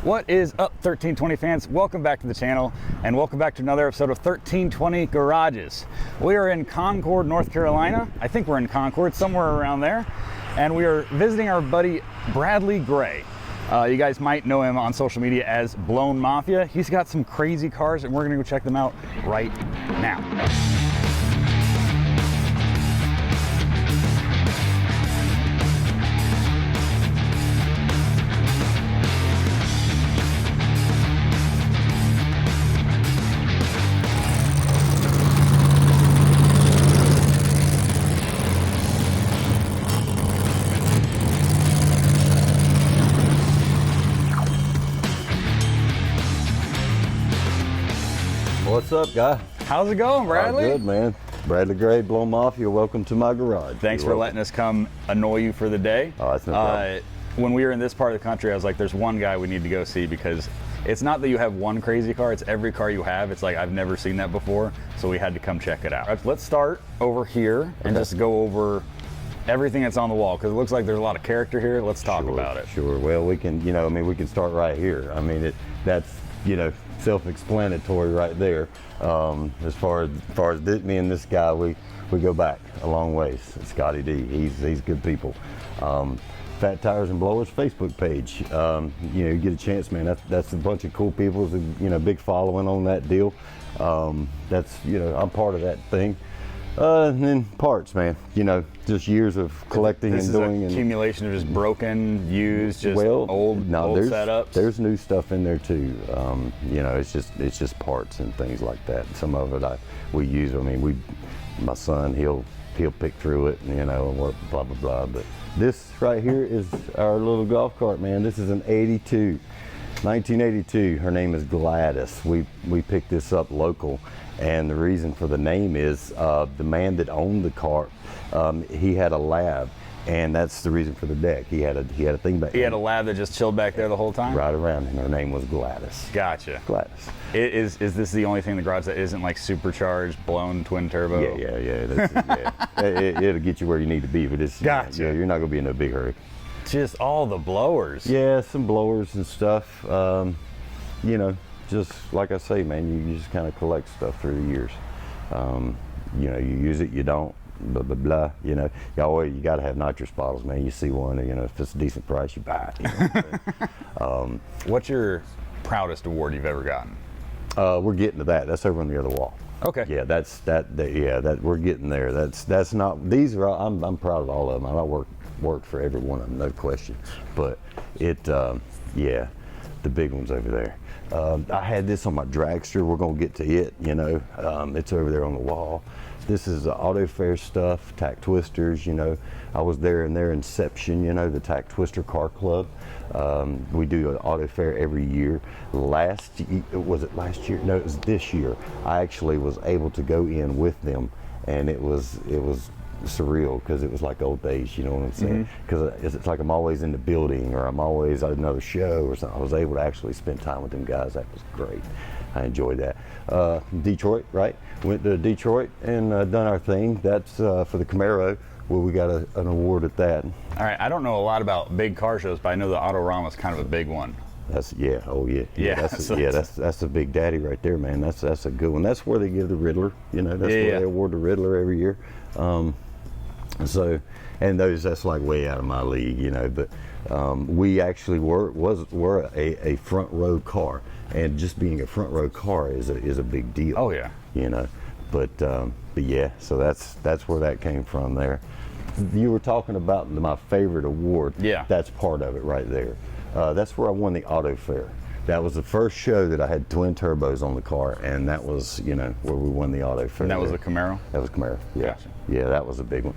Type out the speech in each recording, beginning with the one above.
What is up, 1320 fans? Welcome back to the channel and welcome back to another episode of 1320 Garages. We are in Concord, North Carolina. I think we're in Concord, somewhere around there. And we are visiting our buddy Bradley Gray. You guys might know him on social media as Blown Mafia. He's got some crazy cars and we're gonna go check them out right now. What's up, guy? How's it going, Bradley? Good, man. Bradley Gray, Blown Mafia. Welcome to my garage. Thanks for letting us come annoy you for the day. Oh, that's no problem. When we were in this part of the country, I was like, there's one guy we need to go see because it's not that you have one crazy car, it's every car you have. It's like, I've never seen that before, so we had to come check it out. Right, let's start over here and just go over everything that's on the wall because it looks like there's a lot of character here. Let's talk about it. Sure. Well, we can, we can start right here. I mean, that's, self-explanatory right there. As far as me and this guy, we go back a long ways. Scotty D, he's good people. Fat Tires and Blowers Facebook page. You get a chance, man. That's a bunch of cool people. Big following on that deal. That's I'm part of that thing. And then parts, man. Just years of collecting and doing. This is accumulation of just broken, used, just old setups. There's new stuff in there too. It's just parts and things like that. Some of it we use. I mean, my son he'll pick through it, and what blah blah blah. But this right here is our little golf cart, man. This is an 1982. Her name is Gladys. We picked this up local. And the reason for the name is the man that owned the cart, he had a lab, and that's the reason for the deck. He had a thing back there. He had a lab that just chilled back there the whole time? Right around, and her name was Gladys. Gotcha. Gladys. Is this the only thing in the garage that isn't like supercharged, blown twin turbo? Yeah. It'll get you where you need to be, but it's gotcha. You're not gonna be in a big hurry. Just all the blowers. Yeah, some blowers and stuff. Just like I say, man, you just kind of collect stuff through the years. You use it, you don't, blah, blah, blah. You got to have nitrous bottles, man. You see one, if it's a decent price, you buy it. What's your proudest award you've ever gotten? We're getting to that. That's over on the other wall. Okay. Yeah, that we're getting there. That's not, these are, I'm proud of all of them. I worked for every one of them, no question. But the big one's over there. I had this on my dragster. We're gonna get to it. It's over there on the wall. This is the auto fair stuff, tack twisters. I was there in their inception. The tack twister car club. We do an auto fair every year. Was it last year? No, it was this year. I actually was able to go in with them, and it was surreal because it was like old days, you know what I'm saying? Because it's like I'm always in the building or I'm always at another show or something. I was able to actually spend time with them guys. That was great. I enjoyed that. Detroit, right? Went to Detroit and done our thing. That's for the Camaro, where we got an award at that. All right, I don't know a lot about big car shows, but I know the Autorama is kind of a big one. That's That's a big daddy right there, man. That's a good one. That's where they give the Riddler. That's where they award the Riddler every year. That's like way out of my league, but we actually were a front row car, and just being a front row car is a big deal. Oh yeah. But yeah, so that's where that came from there. You were talking about my favorite award. Yeah. That's part of it right there. That's where I won the auto fair. That was the first show that I had twin turbos on the car, and that was, where we won the auto fair. And that was a Camaro? That was Camaro, yeah. Gotcha. Yeah, that was a big one.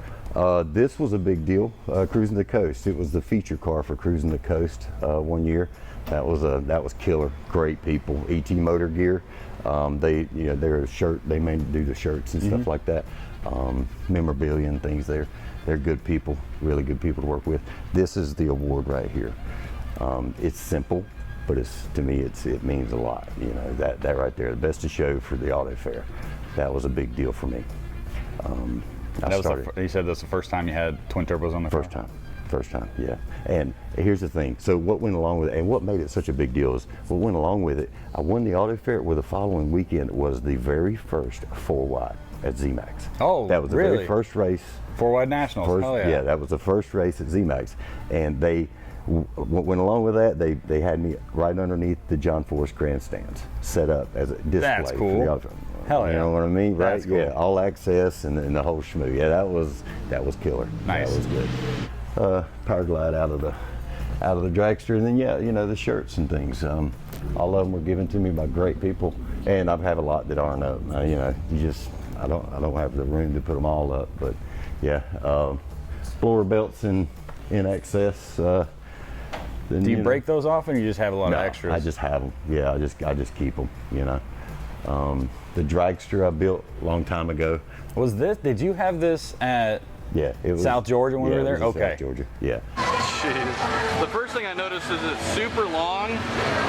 This was a big deal, Cruising the Coast. It was the feature car for Cruising the Coast one year. That was killer, great people. ET Motor Gear, they're a shirt, they do the shirts and stuff like that. Memorabilia and things there. They're good people, really good people to work with. This is the award right here. It's simple, but to me it means a lot. That right there, the best of show for the auto fair. That was a big deal for me. You said that's the first time you had twin turbos on the car? First time. First time, yeah. And here's the thing. So what went along with it, and what made it such a big deal is what went along with it. I won the auto fair, where the following weekend was the very first 4-wide at ZMAX. Oh, that was the really? very first race. 4-wide nationals. Oh yeah. Yeah, that was the first race at ZMAX, and what went along with that, they had me right underneath the John Forrest grandstands, set up as a display. That's cool. Hell yeah. You know what I mean, right? That's cool. Yeah, all access and the whole schmoo. Yeah, that was killer. Nice. That was good. Power glide out of the dragster, and then the shirts and things. All of them were given to me by great people, and I have a lot that aren't up. I don't have the room to put them all up, but yeah, blower belts in excess. Then, Do you break those off, and you just have a lot of extras? I just have them. Yeah, I just keep them. The dragster I built a long time ago. Did you have this at Yeah, it was South Georgia when we were there? It was Okay. South Georgia. Yeah. Jeez. The first thing I noticed is it's super long.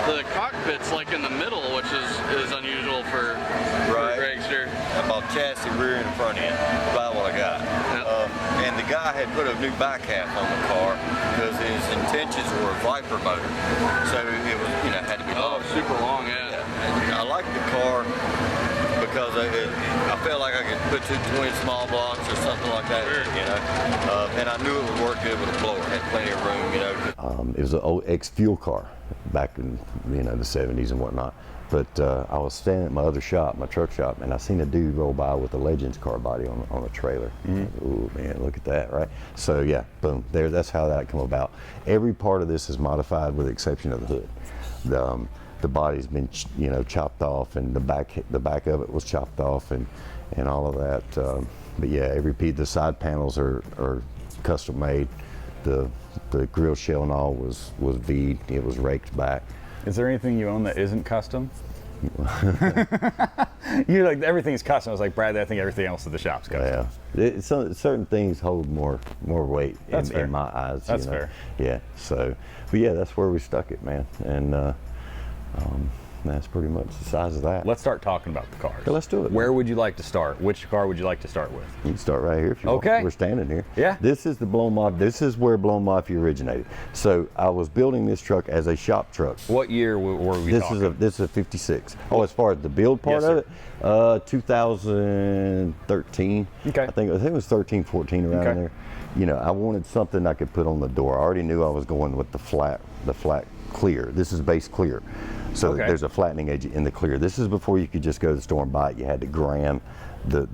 The cockpit's like in the middle, which is unusual for Right. a dragster. I bought chassis, rear end, and front end. About what I got. And the guy had put a new back half on the car because his intentions were a Viper motor. So it was, had to be Oh, long. super long, yeah. And I liked the car because I felt like I could put two twin small blocks or something like that, and I knew it would work good with a blower. Had plenty of room, It was an old ex-fuel car back in the 70s and whatnot. But I was standing at my other shop, my truck shop, and I seen a dude roll by with a Legends car body on a trailer. Ooh, man, look at that, right? So yeah, boom, there. That's how that come about. Every part of this is modified with the exception of the hood. The body's been chopped off, and the back of it was chopped off, and all of that. But yeah, every piece. The side panels are custom made. The grill shell and all was V'd. It was raked back. Is there anything you own that isn't custom? You're like, everything's custom. I was like, Bradley, I think everything else at the shop's custom. Yeah, certain things hold more weight in my eyes. That's fair. Yeah. So, but yeah, that's where we stuck it, man, and that's pretty much the size of that. Let's start talking about the cars. Okay, let's do it. Where would you like to start? Which car would you like to start with? You can start right here if you want. Okay. We're standing here. Yeah. This is the Blown Mafia. This is where Blown Mafia originated. So I was building this truck as a shop truck. What year were we talking? This is a 56. Oh, as far as the build part Yes, of it, 2013. Okay. I think it was 13, 14 around Okay. there. I wanted something I could put on the door. I already knew I was going with the flat clear. This is base clear. So Okay. there's a flattening edge in the clear. This is before you could just go to the store and buy it. You had to gram the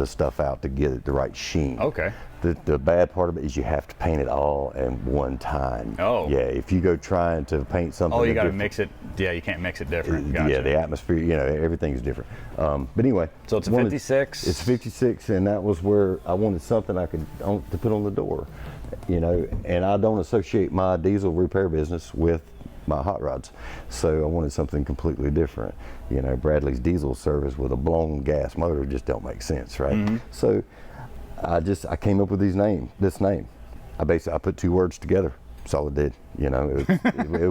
stuff out to get it the right sheen. Okay. The bad part of it is you have to paint it all at one time. Oh. Yeah, if you go trying to paint something. Oh, you got to different- mix it. Yeah, you can't mix it different. Gotcha. Yeah, the atmosphere, everything's different. But anyway. So it's a 56? It's 56, and that was where I wanted something I could to put on the door. And I don't associate my diesel repair business with my hot rods. So I wanted something completely different. Bradley's diesel service with a blown gas motor just don't make sense, right? Mm-hmm. So I came up with this name. I put two words together. That's all it did. It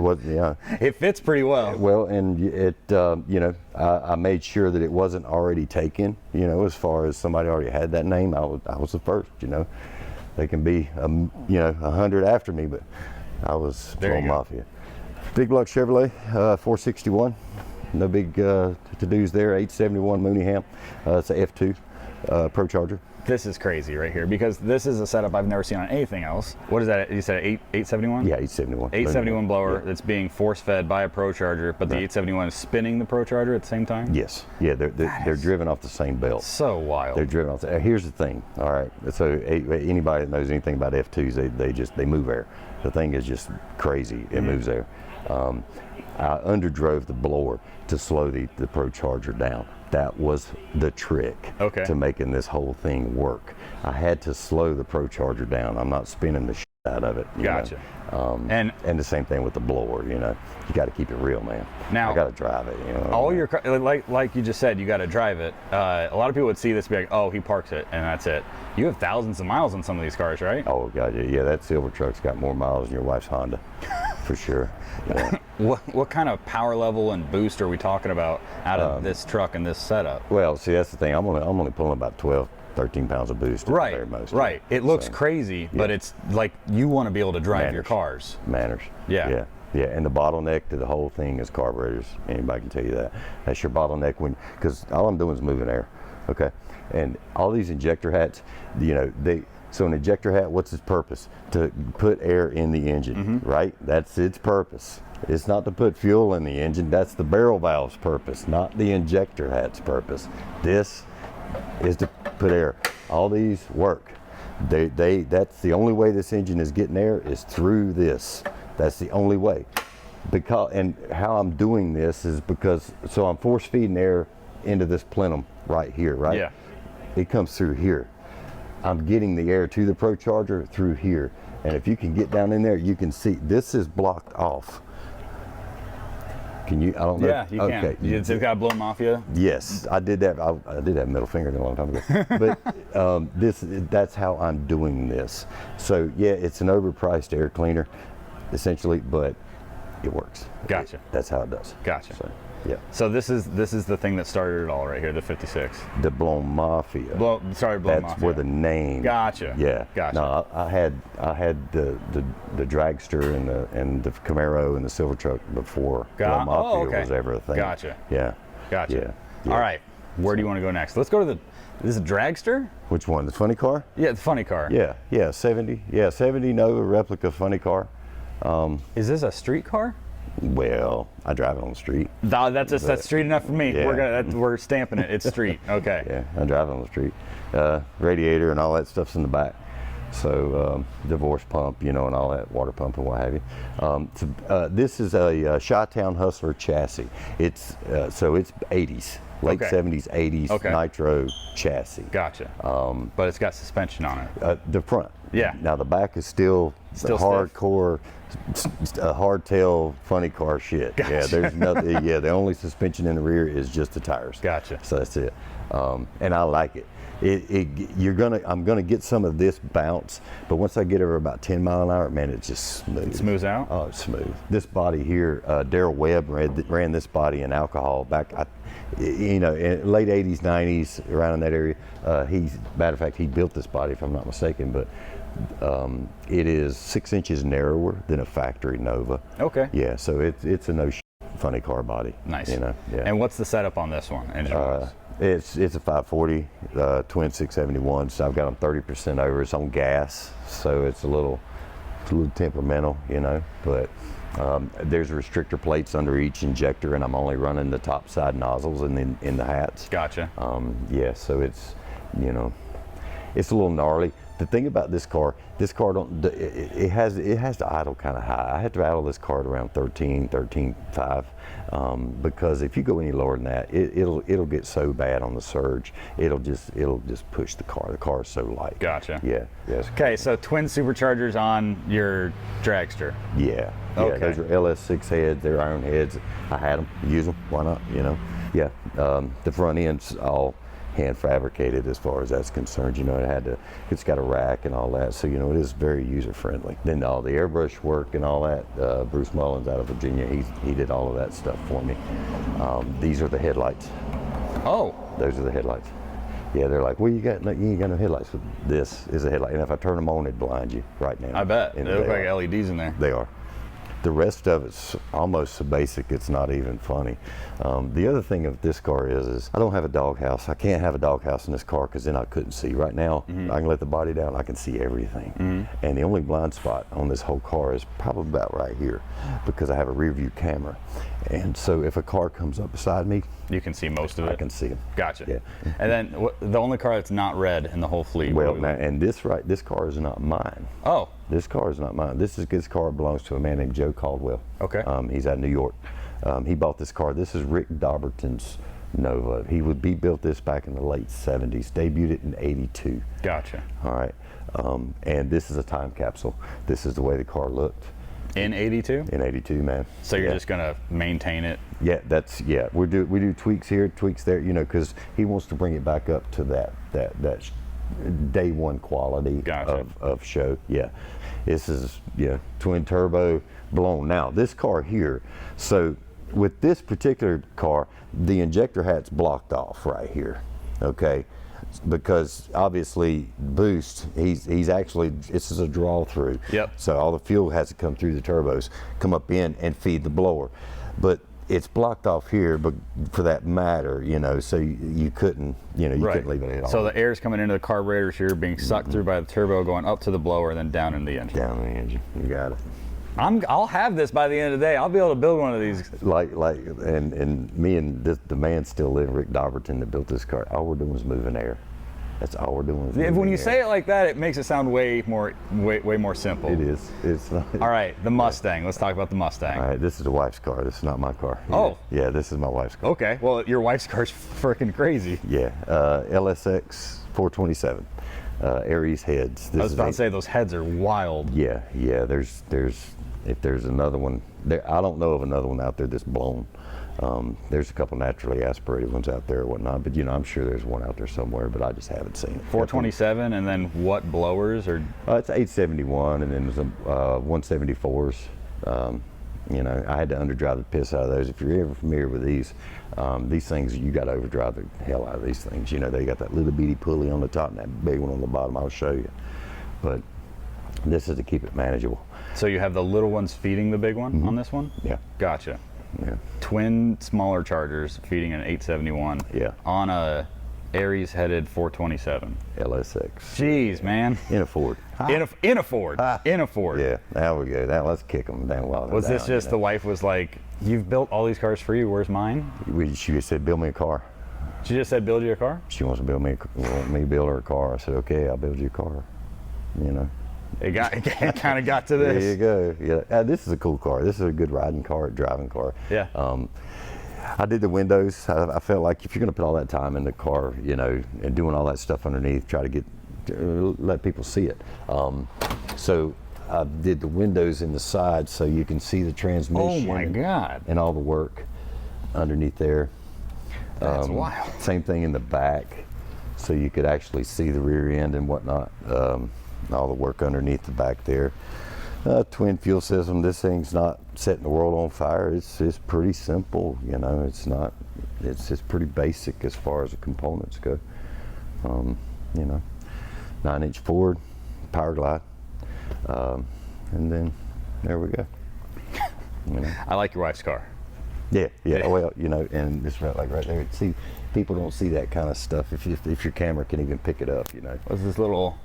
was, It fits pretty well. Well, and I made sure that it wasn't already taken. As far as somebody already had that name, I was the first. They can be 100 after me, but I was Blown Mafia. Big Block Chevrolet, 461. No big to-dos there. 871 Mooneyham. It's a F2 Pro Charger. This is crazy right here, because this is a setup I've never seen on anything else. What is that? You said 871? Yeah, 871. 871 blower Yeah. that's being force-fed by a Pro Charger, but the 871 is spinning the Pro Charger at the same time? Yes. Yeah, they're driven off the same belt. So wild. They're driven off. Here's the thing. All right. So anybody that knows anything about F2s, they move air. The thing is just crazy. It moves air. I underdrove the blower to slow the Pro Charger down. That was the trick to making this whole thing work. I had to slow the Pro Charger down. I'm not spinning the shit out of it. Gotcha. And the same thing with the blower. You got to keep it real, man. Now, I got to drive it. All your like you just said, you got to drive it. A lot of people would see this and be like, oh, he parks it, and that's it. You have thousands of miles on some of these cars, right? Oh God, yeah. That silver truck's got more miles than your wife's Honda, for sure. Yeah. What kind of power level and boost are we talking about out of this truck and this setup? Well, see, that's the thing. I'm only pulling about 12 13 pounds of boost at the Right, very most. right. It looks crazy, but it's like you want to be able to drive your cars. Manners. Yeah. Yeah, and the bottleneck to the whole thing is carburetors. Anybody can tell you that. That's your bottleneck because all I'm doing is moving air, okay? And all these injector hats, you know, so an injector hat, what's its purpose? To put air in the engine, right? That's its purpose. It's not to put fuel in the engine. That's the barrel valve's purpose, not the injector hat's purpose. This is to put air. All these work. That's the only way this engine is getting air is through this. That's the only way. And how I'm doing this is because, so I'm force feeding air into this plenum right here, right? Yeah. It comes through here. I'm getting the air to the ProCharger through here. And if you can get down in there, you can see this is blocked off. Can you? I don't know. Yeah, you can. Okay. It's got Blown Mafia. Yes, I did that. I did have middle finger a long time ago. But that's how I'm doing this. So yeah, it's an overpriced air cleaner, essentially, but it works. Gotcha. That's how it does. Gotcha. So, yeah. So this is the thing that started it all right here, the 56. The Blown Mafia. Blown Mafia. That's where the name. Gotcha. Yeah. Gotcha. No, I had the dragster and the Camaro and the silver truck before Blown Mafia was ever a thing. Gotcha. Yeah. Gotcha. Yeah. All right. Where do you want to go next? Let's go to this is a dragster? Which one? The funny car? Yeah, the funny car. Yeah. 70 Nova replica funny car. Is this a street car? Well, I drive it on the street. That's street enough for me. Yeah. We're stamping it. It's street. Okay. Yeah, I drive it on the street. Radiator and all that stuff's in the back. So divorce pump, you know, and all that, water pump and what have you. This is a Chi-Town Hustler chassis. It's so it's 80s, late 70s, 80s nitro chassis. Gotcha. But it's got suspension on it. The front. Yeah. Now the back is still hardcore, hardtail funny car shit. Gotcha. Yeah, there's nothing. Yeah, the only suspension in the rear is just the tires. Gotcha. So that's it. And I like it. I'm gonna get some of this bounce, but once I get over about 10 mile an hour, man, it's just smooth. It smooths out? Oh, it's smooth. This body here, Daryl Webb ran this body in alcohol back, in late 80s, 90s, around in that area. Matter of fact, he built this body, if I'm not mistaken, but it is 6 inches narrower than a factory Nova. Okay. Yeah, so it's a funny car body. Nice. Yeah. And what's the setup on this one? It's a 540 twin 671. So I've got them 30% over. It's on gas, so it's a little temperamental, But there's restrictor plates under each injector, and I'm only running the top side nozzles in the hats. Gotcha. Yeah, so it's it's a little gnarly. The thing about this car it has to idle kind of high. I had to idle this car at around 13.5 because if you go any lower than that, it'll get so bad on the surge. It'll just push the car. The car is so light. Gotcha. Yeah. Yes. Okay, so twin superchargers on your dragster. Yeah. Okay. Those are LS6 heads. They're iron heads. I had them. Use them. Why not? Yeah. The front end's all hand fabricated as far as that's concerned. It's got a rack and all that, so it is very user friendly. Then all the airbrush work and all that, Bruce Mullins out of Virginia, he did all of that stuff for me. These are the headlights. Oh. Those are the headlights. Yeah, they're like, well, you ain't got no headlights. But this is a headlight, and if I turn them on, it blinds you right now. I bet. They look like LEDs in there. They are. The rest of it's almost so basic it's not even funny. The other thing of this car is I don't have a doghouse. I can't have a doghouse in this car because then I couldn't see. Right now, I can let the body down. I can see everything. And the only blind spot on this whole car is probably about right here because I have a rear view camera. And so if a car comes up beside me, you can see most of it. I can see them. Gotcha. Yeah. And then the only car that's not red in the whole fleet. Well, now, and this car is not mine. Oh. This car is not mine. This car belongs to a man named Joe Caldwell. Okay. He's out of New York. He bought this car. This is Rick Dauberton's Nova. He built this back in the late 70s. Debuted it in '82. Gotcha. All right. And this is a time capsule. This is the way the car looked. In '82? In '82, man. So you're just gonna maintain it? Yeah, we do tweaks here, tweaks there, because he wants to bring it back up to that day one quality of show. Yeah. This is twin turbo blown. Now this car here, so with this particular car, the injector hat's blocked off right here. Okay. because obviously boost, he's actually, this is a draw through. Yep. So all the fuel has to come through the turbos, come up in and feed the blower. But it's blocked off here, but for that matter, you know, so you couldn't, you know, you couldn't leave it at all. So the air's coming into the carburetors here, being sucked through by the turbo, going up to the blower, then down in the engine. Down in the engine, you got it. I'll have this by the end of the day. I'll be able to build one of these. And me and the man still living, Rick Dobberton, that built this car. All we're doing is moving air. That's all we're doing. Is When you air. say it like that, it makes it sound way more simple. It is. It's not. All right, the Mustang. Let's talk about the Mustang. All right, this is the wife's car. This is not my car. Oh. Yeah, this is my wife's car. Okay, well, your wife's car's freaking crazy. Yeah, LSX 427, Aries heads. I was about to say, those heads are wild. Yeah. There's if there's another one there, I don't know of another one out there that's blown. There's a couple naturally aspirated ones out there or whatnot, but you know, I'm sure there's one out there somewhere, but I just haven't seen it. 427, and then what blowers or? It's 871, and then there's 174s. You know, I had to underdrive the piss out of those. If you're ever familiar with these things, you got to overdrive the hell out of these things. You know, they got that little bitty pulley on the top and that big one on the bottom. I'll show you. But this is to keep it manageable. So you have the little ones feeding the big one on this one? Yeah. Gotcha. Yeah. Twin smaller chargers feeding an 871. Yeah. On a Aries headed 427. LSX. Jeez, man. In a Ford. In a Ford. In a Ford. Yeah, there we go. Now let's kick them down while they're Was this down, just the wife was like, you've built all these cars for you, where's mine? She said, build me a car. She just said, build you a car? She wants to want me to build her a car. I said, okay, I'll build you a car. You know. It kind of got to this. There you go. Yeah, this is a cool car. This is a good riding car, driving car. Yeah. I did the windows. I felt like if you're going to put all that time in the car, you know, and doing all that stuff underneath, try to let people see it. So I did the windows in the side so you can see the transmission. Oh my God. And all the work underneath there. That's wild. Same thing in the back, so you could actually see the rear end and whatnot. All the work underneath the back there. Twin fuel system. This thing's not setting the world on fire. It's pretty simple, you know. It's pretty basic as far as the components go. You know, 9-inch Ford, power glide, and then there we go. You know. I like your wife's car. Yeah. Well, you know, and it's right there. See, people don't see that kind of stuff if your camera can even pick it up. You know. What's this little?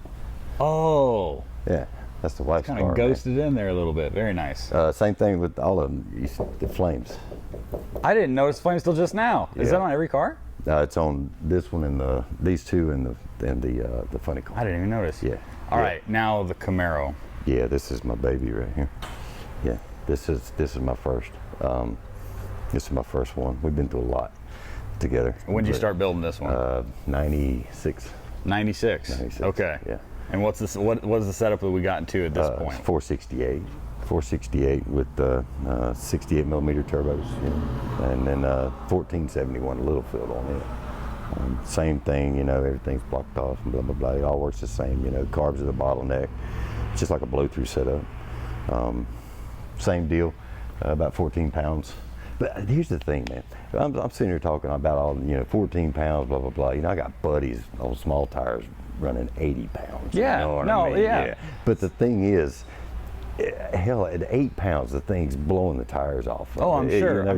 Oh. Yeah. That's the wife's car. Kind of ghosted in there a little bit. Very nice. Same thing with all of them. You see the flames. I didn't notice flames till just now. Is that on every car? It's on this one and these two and the funny car. I didn't even notice. Yeah. All right, now the Camaro. Yeah, this is my baby right here. Yeah, this is my first. This is my first one. We've been through a lot together. When did you start building this one? 96. 96. 96. Okay. Yeah. And what is the setup that we got into at this point? 468 with 68 millimeter turbos, you know, and then 1471 little field on it. Same thing, you know, everything's blocked off and blah blah blah. It all works the same, you know. Carbs are the bottleneck. It's just like a blow through setup. Same deal, about 14 pounds. But here's the thing, man. I'm sitting here talking about all, you know, 14 pounds, blah blah blah. You know, I got buddies on small tires running 80 pounds. Yeah, you know what no, I mean? yeah. But the thing is, hell, at 8 pounds, the thing's blowing the tires off. Oh, I'm sure. You know,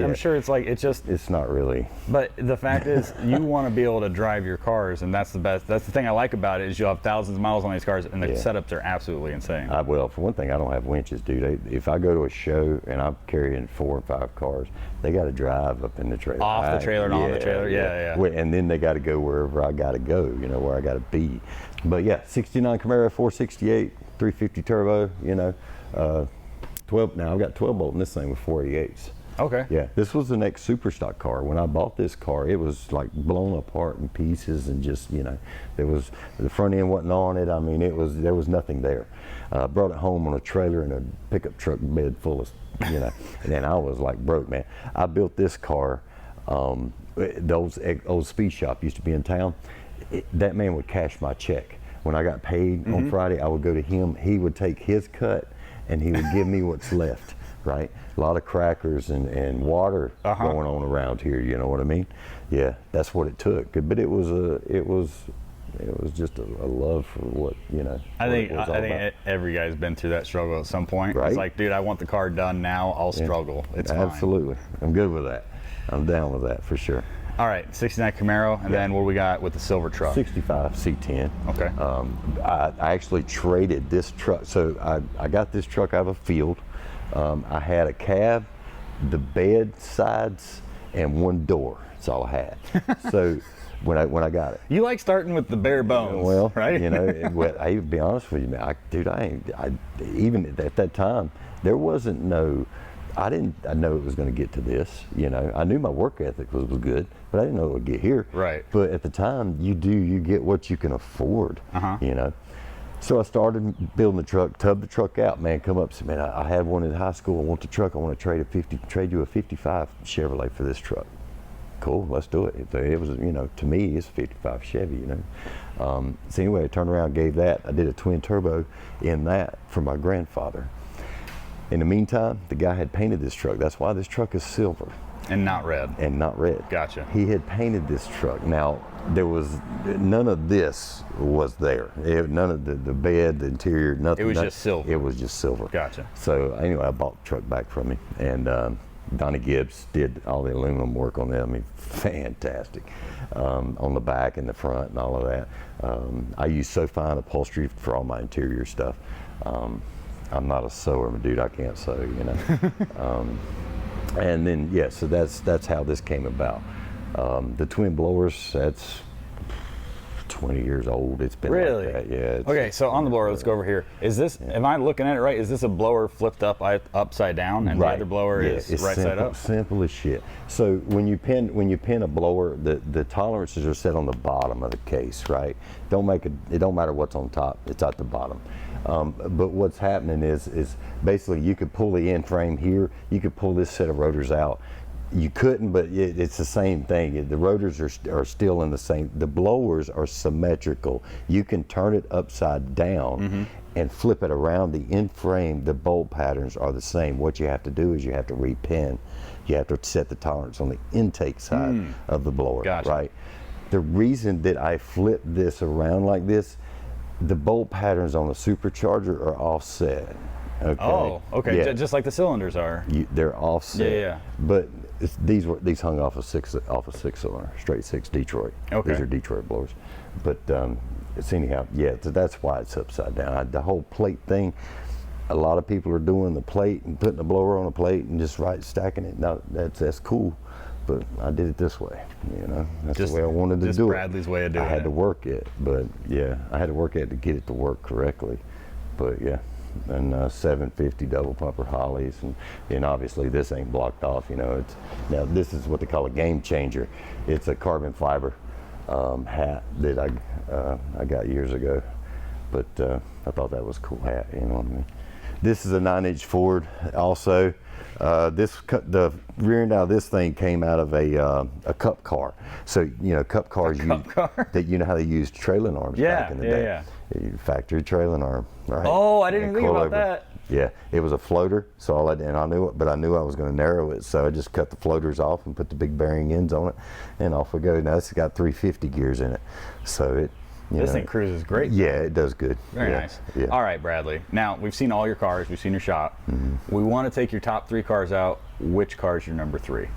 I'm sure it's like, it's not really. But the fact is, you want to be able to drive your cars, and that's the best. That's the thing I like about it, is you'll have thousands of miles on these cars, and the setups are absolutely insane. Well, for one thing, I don't have winches, dude. If I go to a show and I'm carrying 4 or 5 cars, they got to drive up in the trailer. Off the trailer and on the trailer, yeah. And then they got to go wherever I got to go, you know, where I got to be. But yeah, 69 Camaro, 468, 350 turbo, you know. 12. Now I've got 12 bolt in this thing with 488s. Okay. Yeah, this was the next super stock car. When I bought this car, it was like blown apart in pieces and just, you know, the front end wasn't on it. I mean, there was nothing there. Brought it home on a trailer in a pickup truck bed full of, you know, and then I was like broke, man. I built this car. Those old speed shop used to be in town. That man would cash my check. When I got paid on Friday, I would go to him. He would take his cut and he would give me what's left. right? A lot of crackers and water going on around here. You know what I mean? Yeah, that's what it took. But it was just a love for what, you know. I think every guy's been through that struggle at some point. Right? It's like, dude, I want the car done now. I'll struggle. It's fine. Absolutely. I'm good with that. I'm down with that for sure. All right, 69 Camaro, and then what we got with the silver truck? 65 C10. Okay. I actually traded this truck. So I got this truck out of a field. I had a cab, the bed sides, and one door. That's all I had. So when I got it. You like starting with the bare bones, well, right? You know, I be honest with you, man. Even at that time, there wasn't no. I know it was going to get to this. You know, I knew my work ethic was good, but I didn't know it would get here. Right. But at the time, you get what you can afford. You know. So I started building the truck, tubbed the truck out. Man, come up and said, man, I had one in high school. I want the truck. I want to trade you a 55 Chevrolet for this truck. Cool, let's do it. It was, you know, to me, it's a 55 Chevy, you know. So anyway, I turned around, gave that. I did a twin turbo in that for my grandfather. In the meantime, the guy had painted this truck. That's why this truck is silver. And not red. And not red. Gotcha. He had painted this truck. Now, there was none of this was there. None of the bed, the interior, nothing. It was just silver. It was just silver. Gotcha. So anyway, I bought the truck back from him, and Donnie Gibbs did all the aluminum work on that. I mean, fantastic. On the back and the front and all of that. I use so fine upholstery for all my interior stuff. I'm not a sewer, dude. I can't sew, you know. And then yeah, so that's how this came about. The twin blowers, that's 20 years old. It's been really like that. Yeah. Okay, so on the blower, let's go over here. Is this? Am I looking at it right? Is this a blower flipped upside down, and the other blower is right side up? Simple as shit. So when you pin a blower, the tolerances are set on the bottom of the case, right? It don't matter what's on top. It's at the bottom. But what's happening is basically you could pull the end frame here. You could pull this set of rotors out. You couldn't, but it's the same thing. The rotors are still in the same. The blowers are symmetrical. You can turn it upside down and flip it around. The end frame, the bolt patterns are the same. What you have to do is you have to repin. You have to set the tolerance on the intake side of the blower, gotcha. Right? The reason that I flip this around like this, the bolt patterns on the supercharger are offset. Okay. Oh, okay. Yeah. Just like the cylinders are. They're offset. Yeah. But these hung off a six cylinder, straight six Detroit. Okay. These are Detroit blowers. But it's anyhow, yeah. So that's why it's upside down. The whole plate thing. A lot of people are doing the plate and putting the blower on a plate and just stacking it. Now that's cool. But I did it this way, you know. That's the way I wanted to do it. Just Bradley's way of doing it. I had to work it, but yeah, I had to work it to get it to work correctly. But yeah, and 750 double pumper Hollies, and obviously this ain't blocked off, you know. Now this is what they call a game changer. It's a carbon fiber hat that I got years ago, but I thought that was a cool hat, you know what I mean. This is a 9-inch Ford also. The rear end out of this thing came out of a cup car. So you know, cup cars. That you know how they used trailing arms back in the day. Yeah. Factory trailing arm. Right? Oh, I didn't think about that. Yeah, it was a floater. So I knew I was going to narrow it. So I just cut the floaters off and put the big bearing ends on it, and off we go. Now it's got 350 gears in it. So it. This thing cruises great. Yeah, it does good. Very nice. Yeah. All right, Bradley. Now, we've seen all your cars. We've seen your shop. We want to take your top 3 cars out. Which car is your number 3?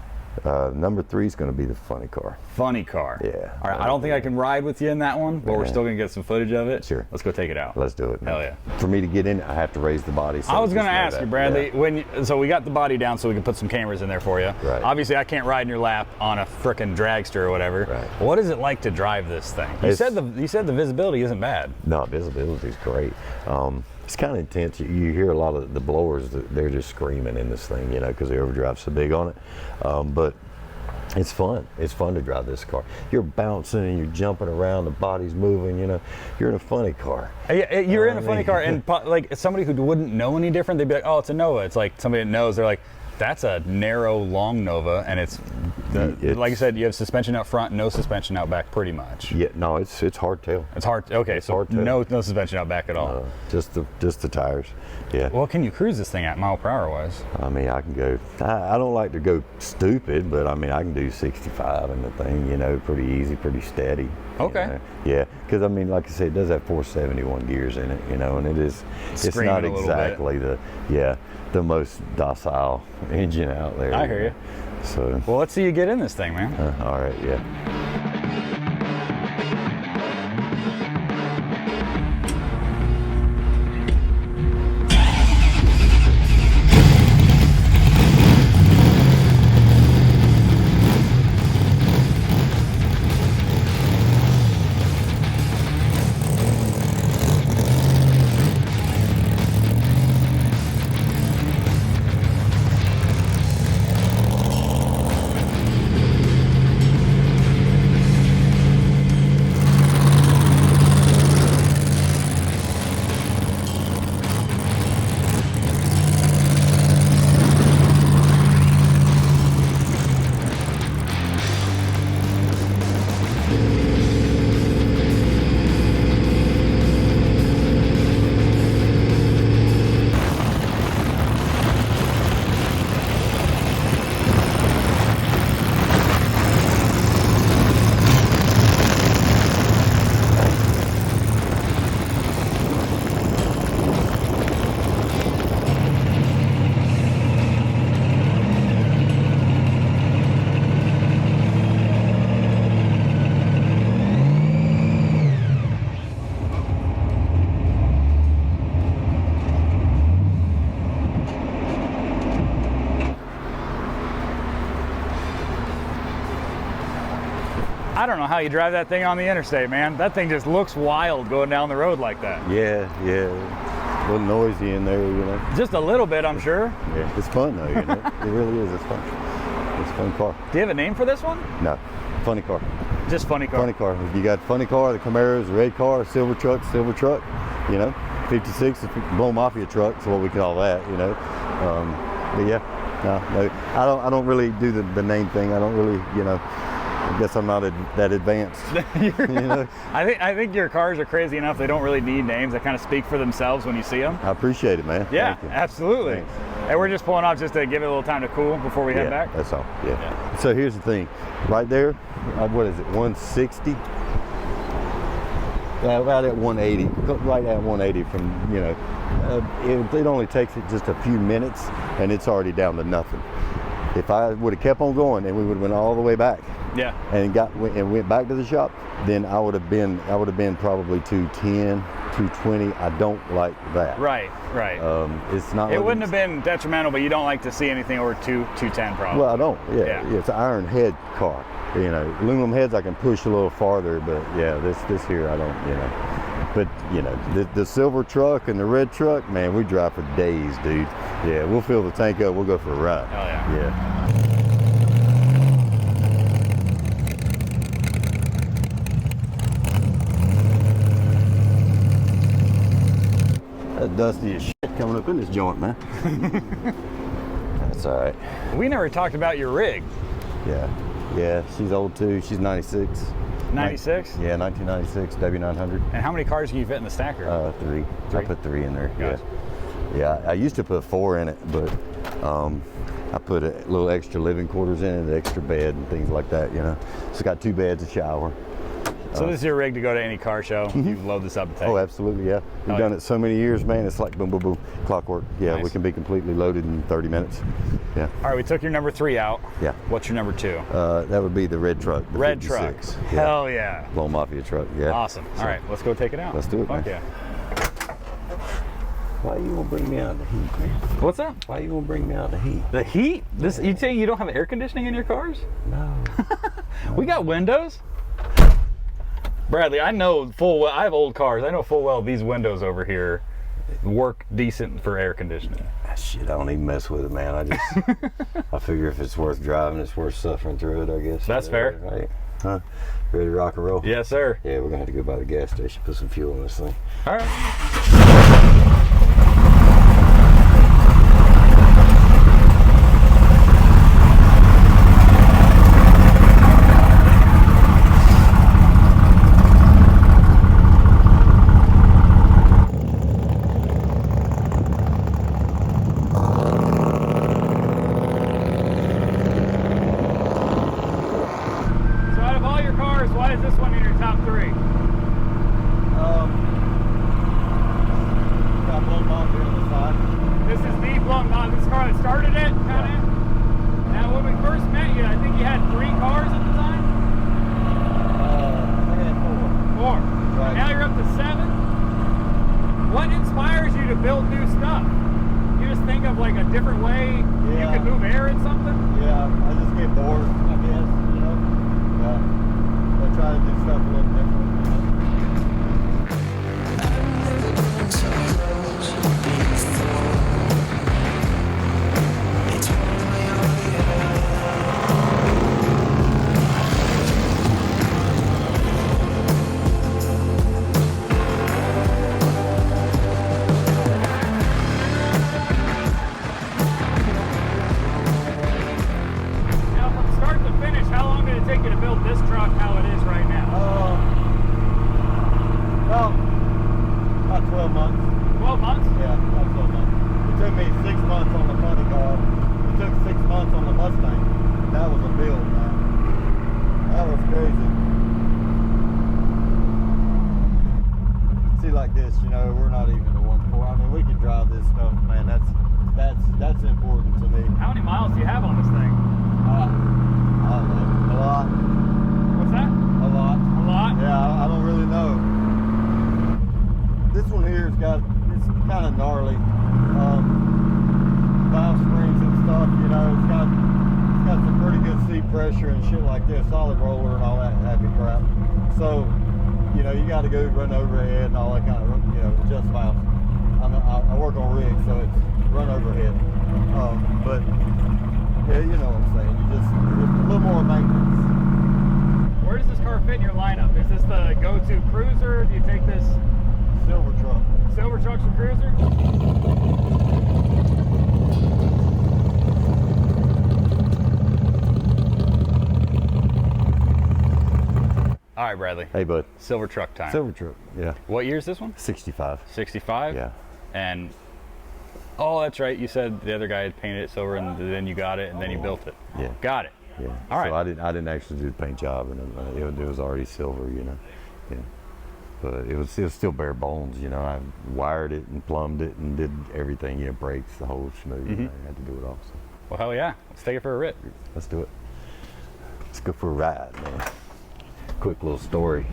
Number 3 is going to be the funny car. Funny car. Yeah. All right, I don't think I can ride with you in that one, but we're still going to get some footage of it. Sure. Let's go take it out. Let's do it. Hell yeah. For me to get in, I have to raise the body. So I was going to ask you, Bradley, so we got the body down so we can put some cameras in there for you. Right. Obviously, I can't ride in your lap on a frickin' dragster or whatever. Right. What is it like to drive this thing? You said the visibility isn't bad. No, visibility is great. It's kind of intense. You hear a lot of the blowers, they're just screaming in this thing, you know, because the overdrive's so big on it. But it's fun. It's fun to drive this car. You're bouncing and you're jumping around, the body's moving, you know. You're in a funny car. You're in a funny car, and like somebody who wouldn't know any different, they'd be like, oh, it's a Nova. It's like somebody that knows, they're like, that's a narrow, long Nova, and it's like I said, you have suspension out front, no suspension out back, pretty much. Yeah, no, it's hardtail. It's hard. Okay, so hardtail. no suspension out back at all. Just the tires. Yeah. Well, can you cruise this thing at mile per hour wise? I mean, I can go. I don't like to go stupid, but I mean, I can do 65 in the thing. You know, pretty easy, pretty steady. Okay. You know? Yeah, because I mean, like I said, it does have 471 gears in it. You know, and it's not exactly the most docile engine out there. I hear you. So. Well, let's see you get in this thing, man. All right. Yeah. I don't know how you drive that thing on the interstate, man. That thing just looks wild going down the road like that. Yeah. A little noisy in there, you know. Just a little bit, I'm sure. Yeah, it's fun though, you know. It really is. It's fun. It's a fun car. Do you have a name for this one? No, funny car. Just funny car. Funny car. You got funny car, the Camaros, the red car, silver truck. You know, 56, the Blown Mafia truck. So what we call that, you know. But yeah, no, I don't really do the name thing. I don't really, you know. I guess I'm not that advanced. You know? I think your cars are crazy enough. They don't really need names. They kind of speak for themselves when you see them. I apprate it, man. Yeah, absolutely. Thanks. And we're just pulling off just to give it a little time to cool before we head back. That's all. Yeah. So here's the thing, right there. What is it? 160. About at 180. Right at 180 from, you know. It only takes it just a few minutes, and it's already down to nothing. If I would have kept on going, and we would have went all the way back. Yeah. And went back to the shop, then I would have been probably 210, 220. I don't like that. Right. It's not. It wouldn't have been detrimental, but you don't like to see anything over 210 probably. Well, I don't. Yeah. It's an iron head car. You know, aluminum heads I can push a little farther, but yeah, this here I don't. You know. But you know, the silver truck and the red truck, man, we drive for days, dude. Yeah, we'll fill the tank up. We'll go for a ride. Oh yeah. Yeah. That dusty as shit coming up in this joint, man. That's all right. We never talked about your rig. Yeah, she's old too. She's 96. 96? Yeah, 1996 W900. And how many cars can you fit in the stacker? 3. I put 3 in there. Gotcha. Yeah. I used to put 4 in it, but I put a little extra living quarters in it, extra bed and things like that, you know. It's got 2 beds, a shower. So this is your rig to go to any car show. You load this up and take. Oh, absolutely, yeah. We've done it so many years, man. It's like boom, boom, boom, clockwork. Yeah, Nice. We can be completely loaded in 30 minutes. Yeah. All right, we took your number 3 out. Yeah. What's your number 2? That would be the red truck. The Red 56. truck. Yeah. Hell yeah. Blown Mafia truck. Yeah. Awesome. All right, let's go take it out. Let's do it, Fuck man. yeah. Why you gonna bring me out of the heat, man? What's that? Why you gonna bring me out of the heat? The heat? This you saying you don't have air conditioning in your cars? No. We got windows. Bradley, I know full well, I have old cars. I know full well these windows over here work decent for air conditioning. Shit, I don't even mess with it, man. I figure if it's worth driving, it's worth suffering through it, I guess. That's fair. Right? Huh? Ready to rock and roll? Yes, sir. Yeah, we're gonna have to go by the gas station, put some fuel in this thing. All right. first, why is this one in your top 3? Got Blown Mafia on the side. This is the Blown Mafia. This car that started it, kind of. Now, when we first met you, I think you had 3 cars at the time. I had 4. 4. Right. Now you're up to 7. What inspires you to build new stuff? You just think of like a different way you could move air in something? Yeah, I just get bored, I guess, you know. I try to do stuff a little different. About 12 months. 12 months? Yeah, about 12 months. It took me 6 months on the funny car. It took 6 months on the Mustang. That was a build, man. That was crazy. See, like this, you know, we're not even the 1.4. I mean, we can drive this stuff, man. That's important to me. How many miles do you have on this thing? I don't know. A lot. What's that? A lot. A lot? Yeah, I don't really know. This one here it's kind of gnarly. Valve springs and stuff, you know, it's got some pretty good seat pressure and shit like this, solid roller and all that happy crap. So, you know, you got to go run overhead and all that kind of, you know, adjust valves. I work on rigs, so it's run overhead. But yeah, you know what I'm saying. You just a little more maintenance. Where does this car fit in your lineup? Is this the go-to cruiser? Do you take this? Silver truck. Silver truck's your cruiser? All right, Bradley. Hey, bud. Silver truck time. Silver truck, yeah. What year is this one? 65. 65? Yeah. And, oh, that's right. You said the other guy had painted it silver and then you got it and then you built it. Yeah. Got it. Yeah. All right. So I didn't actually do the paint job, and it was already silver, you know. Yeah. But it was still bare bones, you know. I wired it and plumbed it and did everything, you know, brakes, the whole schmoo. You know, I had to do it all. So. Well, hell yeah. Let's take it for a rip. Let's do it. Let's go for a ride, man. Quick little story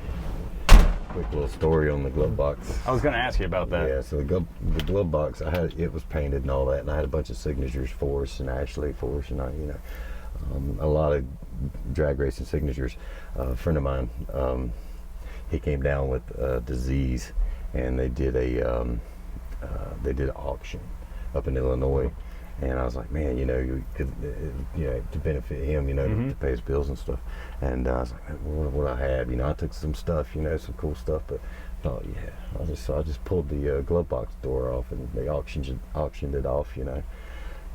on the glove box. I was going to ask you about that. Yeah, so the glove box, it was painted and all that, and I had a bunch of signatures for us and Ashley for us, and you know, a lot of drag racing signatures. A friend of mine, he came down with a disease, and they did an auction up in Illinois, and I was like, man, you know, you know, to benefit him, you know, to pay his bills and stuff. And I was like, what I have, you know, I took some stuff, you know, some cool stuff, but I thought, yeah, I just pulled the glove box door off, and they auctioned it off, you know.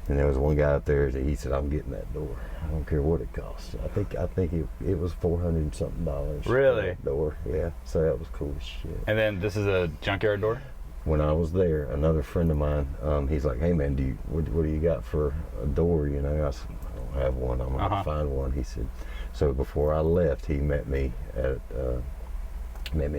And there was one guy up there that he said, I'm getting that door. I don't care what it costs. I think it was $400 and something. Really? For that door, yeah. So that was cool as shit. And then this is a junkyard door? When I was there, another friend of mine, he's like, hey man, what do you got for a door? You know, I said, I don't have one. I'm gonna find one. He said, so before I left, he met me in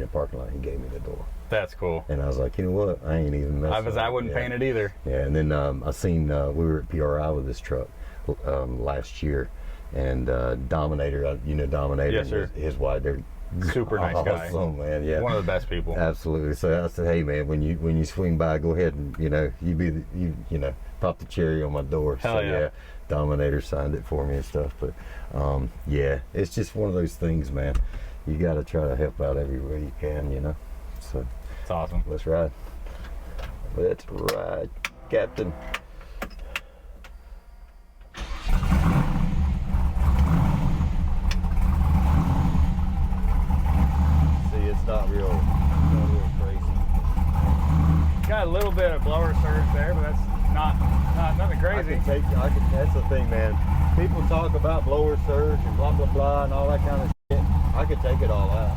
a parking lot. He gave me the door. That's cool. And I was like, you know what? I ain't even messing. I wouldn't paint it either. Yeah, and then I seen we were at PRI with this truck last year, and Dominator, you know Dominator, yes, sir. His wife, they're super nice guy. Awesome, man. Yeah, one of the best people. Absolutely. So I said, hey man, when you swing by, go ahead and you know you know pop the cherry on my door. Hell so yeah. Dominator signed it for me and stuff. But yeah, it's just one of those things, man. You got to try to help out every way you can, you know. So it's awesome. Let's ride. Let's ride, Captain. See, it's not real crazy. Got a little bit of blower surge there, but that's nothing crazy. That's the thing, man. People talk about blower surge and blah blah blah and all that kind of shit. I could take it all out.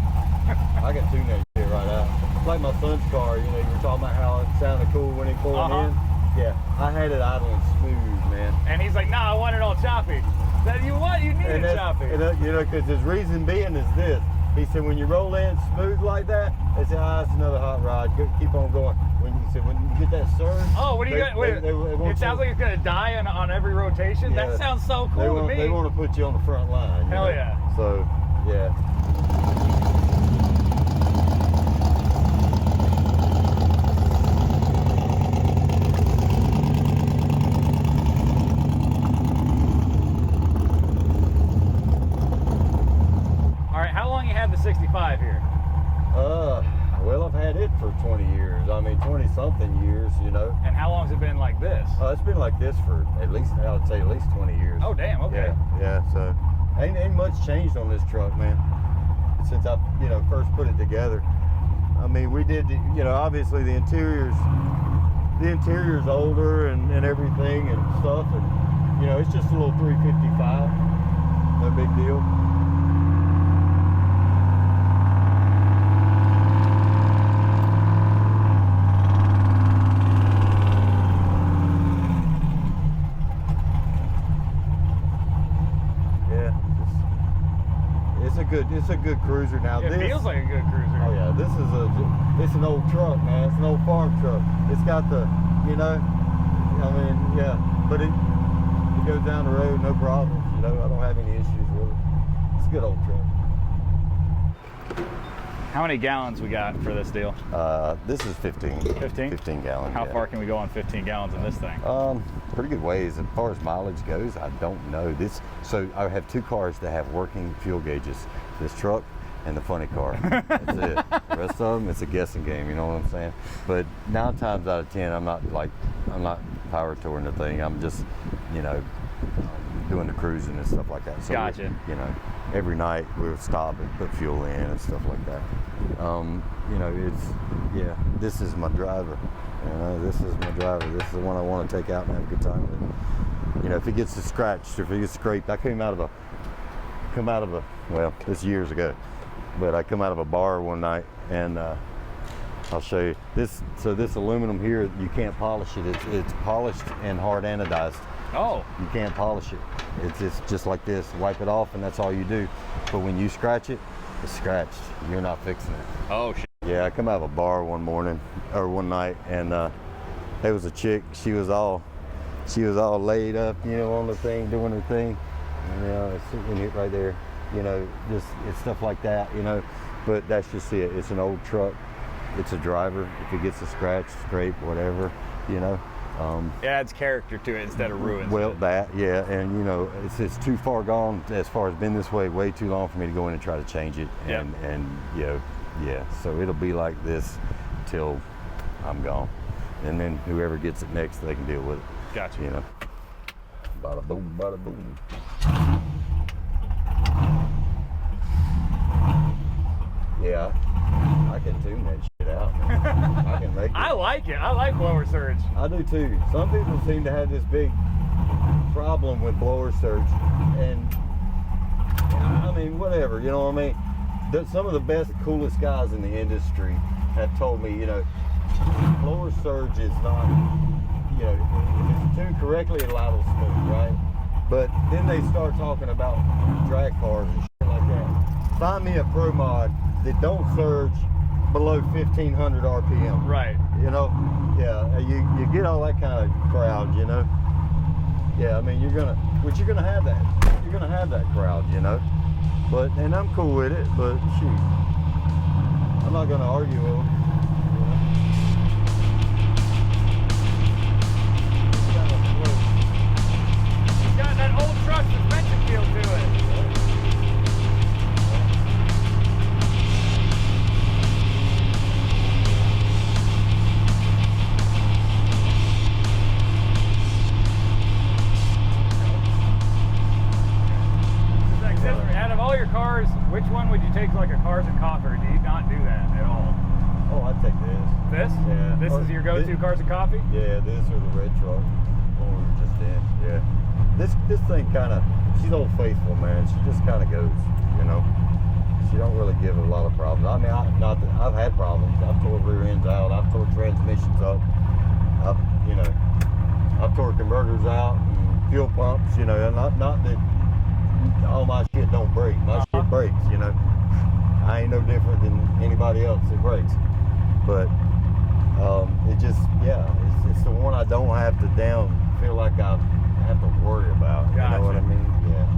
I could tune that shit right out. It's like my son's car, you know, you were talking about how it sounded cool when he pulled in. Yeah, I had it idling smooth, man. And he's like, nah, I want it all choppy. That you what? You need and that's, choppy. you know, because his reason being is this. He said, when you roll in smooth like that, they said, it's another hot rod. Keep on going. When you said, when you get that surge. Oh, what do you got? Wait, it sounds like it's gonna die on every rotation. Yeah. That sounds so cool to me. They want to put you on the front line. Hell know? yeah. So, yeah. All right, how long you had the 65 here? Well, I've had it for 20 years. I mean, 20-something years, you know. And how long has it been like this? It's been like this for at least, I would say, at least 20 years. Oh, damn. Okay. Yeah. So ain't much changed on this truck, man. Since I, first put it together. I mean, we did, obviously the interior's older and everything and stuff, and it's just a little 355. No big deal. It's a good cruiser now. It feels like a good cruiser. Oh yeah, it's an old truck, man. It's an old farm truck. It's got the, but it goes down the road, no problems. I don't have any issues with it. It's a good old truck. How many gallons we got for this deal? This is 15. 15? 15 gallons. How yeah. far can we go on 15 gallons in this thing? Pretty good ways. As far as mileage goes, I don't know. So I have two cars that have working fuel gauges. This truck and the funny car. That's it. The rest of them, it's a guessing game, you know what I'm saying? But 9 times out of 10, I'm not power touring the thing. I'm just, doing the cruising and stuff like that. So gotcha. Every night we'll stop and put fuel in and stuff like that. This is my driver. This is my driver. This is the one I want to take out and have a good time with. If it gets scratched or if it gets scraped, I come out of a, well, this years ago, but I come out of a bar one night and I'll show you this. So this aluminum here, you can't polish it. It's polished and hard anodized. Oh. You can't polish it. It's just like this. Wipe it off and that's all you do. But when you scratch it, it's scratched. You're not fixing it. Oh shit. Yeah, I come out of a bar one night and there was a chick. She was all laid up, on the thing, doing her thing. It's sitting it right there. Just it's stuff like that. But that's just it. It's an old truck. It's a driver. If it gets a scratch, scrape, whatever, It adds character to it instead of ruins. Well, and it's too far gone as far as been this way too long for me to go in and try to change it. So it'll be like this till I'm gone, and then whoever gets it next, they can deal with it. Gotcha. Bada boom, bada boom. Yeah, I can tune that shit out. I can make it. I like it. I like blower surge. I do too. Some people seem to have this big problem with blower surge, and I mean, whatever, some of the best, coolest guys in the industry have told me, blower surge is not, if it's tuned correctly, it'll idle smooth, right? But then they start talking about drag cars and shit like that. Find me a pro mod that don't surge below 1,500 RPM. Right. You get all that kind of crowd, Yeah, I mean, you're gonna have that. You're gonna have that crowd, and I'm cool with it, but shoot, I'm not gonna argue with them. It's got that old truck suspension feel to it. Out of all your cars, which one would you take like a cars and coffee, or do you not do that at all? Oh, I'd take this. This? Yeah. This is your go-to cars and coffee? Yeah, this or the red truck. One we were just in. Yeah. This thing she's old faithful, man. She just kind of goes, She don't really give it a lot of problems. I mean, I've had problems. I've tore rear ends out. I've tore transmissions up. I've tore converters out and fuel pumps. Not that all my shit don't break. My shit breaks, you know. I ain't no different than anybody else. It breaks. But it just, yeah, it's the one I don't have to feel like I have to worry about. Gotcha. You know what I mean? Yeah.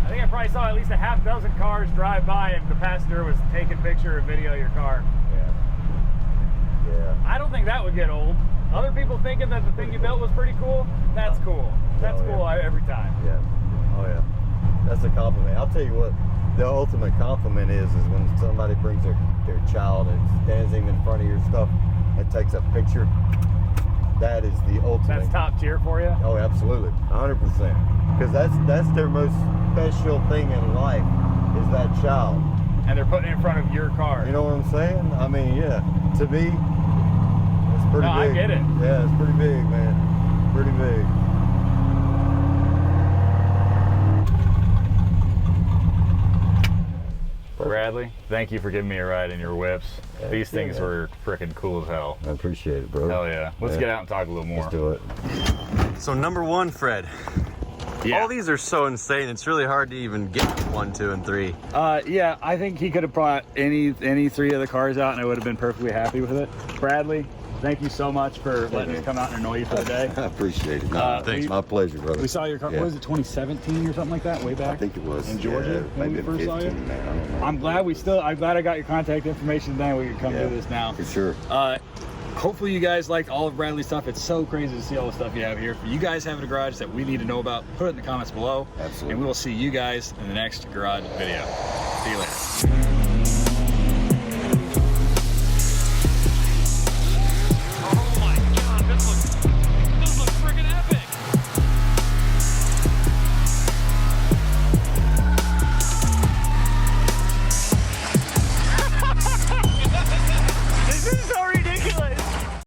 I think I probably saw at least a half dozen cars drive by and the passenger was taking picture or video of your car. Yeah. Yeah. I don't think that would get old. Other people thinking that the thing you built was pretty cool, that's cool. That's cool every time. Yeah. Oh yeah. That's a compliment. I'll tell you what, the ultimate compliment is when somebody brings their child and stands him in front of your stuff and takes a picture. That is the ultimate. That's top tier for you? Oh, absolutely. 100%. Because that's their most special thing in life is that child. And they're putting it in front of your car. You know what I'm saying? I mean, yeah. To me, it's pretty No, big. I get it. Yeah, it's pretty big, man. Pretty big. Bradley, thank you for giving me a ride in your whips. Yeah, These things yeah. were freaking cool as hell. I appreciate it, bro. Hell yeah. Let's get out and talk a little more. Let's do it. So number one, Fred. Yeah. All these are so insane. It's really hard to even get 1, 2, and 3. Yeah, I think he could have brought any 3 of the cars out and I would have been perfectly happy with it. Bradley, thank you so much for letting us come out and annoy you for the day. I appreciate it. No, thanks. My pleasure, brother. We saw your car, Yeah. what was it, 2017 or something like that, way back? I think it was. In Georgia, yeah, when we maybe first saw you? 15, man. I don't know. I'm glad I got your contact information then. We could come do this now. For sure. Hopefully you guys liked all of Bradley's stuff. It's so crazy to see all the stuff you have here. If you guys have a garage that we need to know about, put it in the comments below. Absolutely. And we will see you guys in the next garage video. See you later.